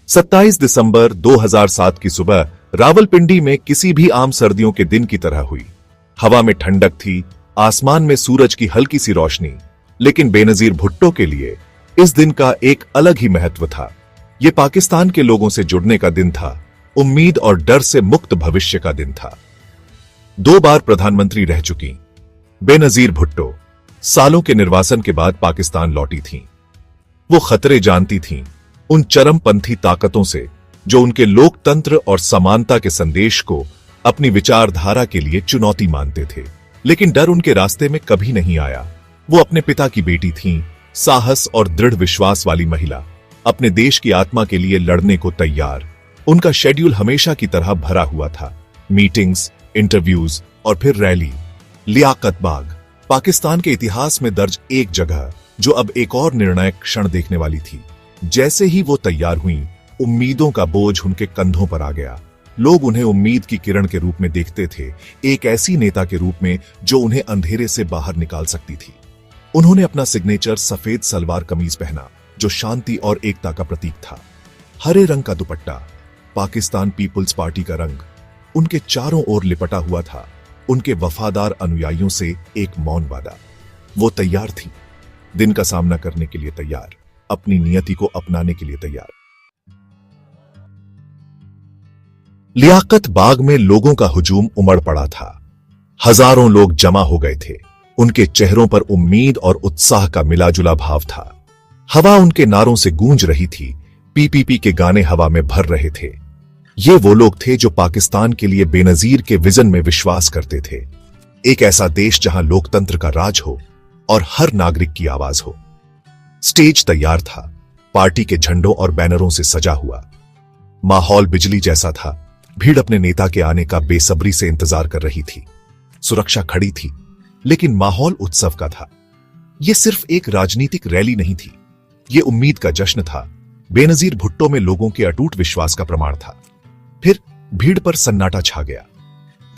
27 दिसंबर 2007 की सुबह रावलपिंडी में किसी भी आम सर्दियों के दिन की तरह हुई। हवा में ठंडक थी, आसमान में सूरज की हल्की सी रोशनी, लेकिन बेनजीर भुट्टो के लिए इस दिन का एक अलग ही महत्व था। यह पाकिस्तान के लोगों से जुड़ने का दिन था, उम्मीद और डर से मुक्त भविष्य का दिन था। 2 बार प्रधानमंत्री रह चुकी बेनजीर भुट्टो सालों के निर्वासन के बाद पाकिस्तान लौटी थीं। वो खतरे जानती थीं, उन चरमपंथी ताकतों से जो उनके लोकतंत्र और समानता के संदेश को अपनी विचारधारा के लिए चुनौती मानते थे। लेकिन डर उनके रास्ते में कभी नहीं आया। वो अपने पिता की बेटी थीं, साहस और दृढ़ विश्वास वाली महिला, अपने देश की आत्मा के लिए लड़ने को तैयार। उनका शेड्यूल हमेशा की तरह भरा हुआ था, मीटिंग्स, इंटरव्यूज और फिर रैली। लियाकत बाग पाकिस्तान के इतिहास में दर्ज एक जगह जो अब एक और निर्णायक क्षण देखने वाली थी। जैसे ही वो तैयार हुई, उम्मीदों का बोझ उनके कंधों पर आ गया। लोग उन्हें उम्मीद की किरण के रूप में देखते थे, एक ऐसी नेता के रूप में जो उन्हें अंधेरे से बाहर निकाल सकती थी। उन्होंने अपना सिग्नेचर सफेद सलवार कमीज पहना जो शांति और एकता का प्रतीक था। हरे रंग का दुपट्टा, पाकिस्तान पीपुल्स पार्टी का रंग, उनके चारों ओर लिपटा हुआ था। उनके वफादार अनुयायियों से एक मौन वादा। वो तैयार थी, दिन का सामना करने के लिए तैयार, अपनी नियति को अपनाने के लिए तैयार। लियाकत बाग में लोगों का हुजूम उमड़ पड़ा था। हजारों लोग जमा हो गए थे। उनके चेहरों पर उम्मीद और उत्साह का मिलाजुला भाव था। हवा उनके नारों से गूंज रही थी, पीपीपी के गाने हवा में भर रहे थे। ये वो लोग थे जो पाकिस्तान के लिए बेनजीर के विजन में विश्वास करते थे। एक ऐसा देश जहां लोकतंत्र का राज हो और हर नागरिक की आवाज हो। स्टेज तैयार था, पार्टी के झंडों और बैनरों से सजा हुआ। माहौल बिजली जैसा था। भीड़ अपने नेता के आने का बेसब्री से इंतजार कर रही थी। सुरक्षा खड़ी थी, लेकिन माहौल उत्सव का था। यह सिर्फ एक राजनीतिक रैली नहीं थी, यह उम्मीद का जश्न था। बेनजीर भुट्टो में लोगों के अटूट विश्वास का प्रमाण था। फिर भीड़ पर सन्नाटा छा गया।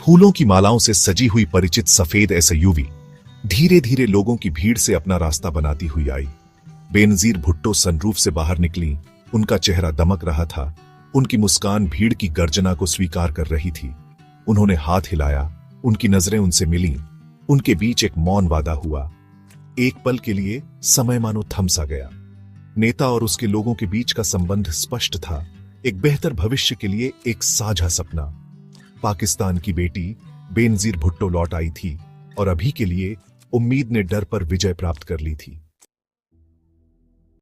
फूलों की मालाओं से सजी हुई परिचित सफेद एसयूवी धीरे धीरे लोगों की भीड़ से अपना रास्ता बनाती हुई आई। बेनजीर भुट्टो सनरूफ से बाहर निकली। उनका चेहरा दमक रहा था, उनकी मुस्कान भीड़ की गर्जना को स्वीकार कर रही थी। उन्होंने हाथ हिलाया, उनकी नजरें उनसे मिलीं। उनके बीच एक मौन वादा हुआ। एक पल के लिए समय मानो थम सा गया। नेता और उसके लोगों के बीच का संबंध स्पष्ट था, एक बेहतर भविष्य के लिए एक साझा सपना। पाकिस्तान की बेटी बेनजीर भुट्टो लौट आई थी और अभी के लिए उम्मीद ने डर पर विजय प्राप्त कर ली थी।